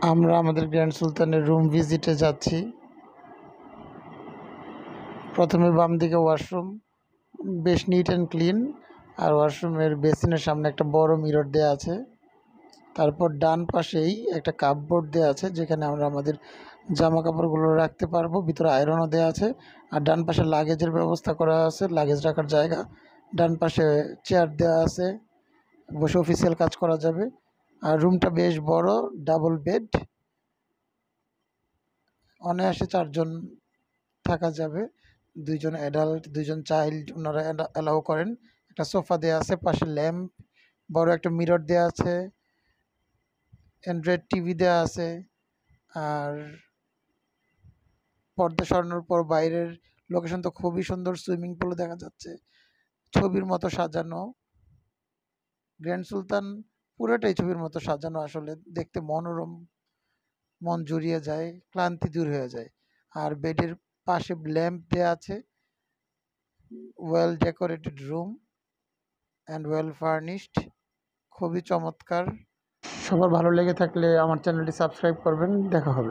আমরা আমাদের গ্র্যান্ড সুলতানের রুম ভিজিটে যাচ্ছি। প্রথমে বাম দিকে ওয়াশরুম, বেশ নিট অ্যান্ড ক্লিন, আর ওয়াশরুমের বেসিনের সামনে একটা বড় মিরর দেওয়া আছে। তারপর ডান পাশেই একটা কাপবোর্ড দেওয়া আছে, যেখানে আমরা আমাদের জামা কাপড়গুলো রাখতে পারবো। ভিতরে আয়রনও দেওয়া আছে। আর ডান পাশে লাগেজের ব্যবস্থা করা আছে, লাগেজ রাখার জায়গা। ডান পাশে চেয়ার দেওয়া আছে, বসে অফিসিয়াল কাজ করা যাবে। আর রুমটা বেশ বড়, ডাবল বেড, অনায়াসে 4 জন থাকা যাবে। 2 জন অ্যাডাল্ট, 2 জন চাইল্ড ওনারা অ্যালাউ করেন। একটা সোফা দেওয়া আছে, পাশে ল্যাম্প, বড় একটা মিরর দেওয়া আছে, অ্যান্ড্রয়েড টিভি দেওয়া আছে। আর পর্দা সরানোর পর বাইরের লোকেশন তো খুবই সুন্দর, সুইমিং পুলও দেখা যাচ্ছে, ছবির মতো সাজানো। গ্র্যান্ড সুলতান পুরোটাই ছবির মতো সাজানো, আসলে দেখতে মনোরম, মন জুড়িয়ে যায়, ক্লান্তি দূর হয়ে যায়। আর বেডের পাশে ল্যাম্প দেওয়া আছে। Well decorated room and well furnished, খুবই চমৎকার। সবার ভালো লেগে থাকলে আমার চ্যানেলটি সাবস্ক্রাইব করবেন। দেখা হবে।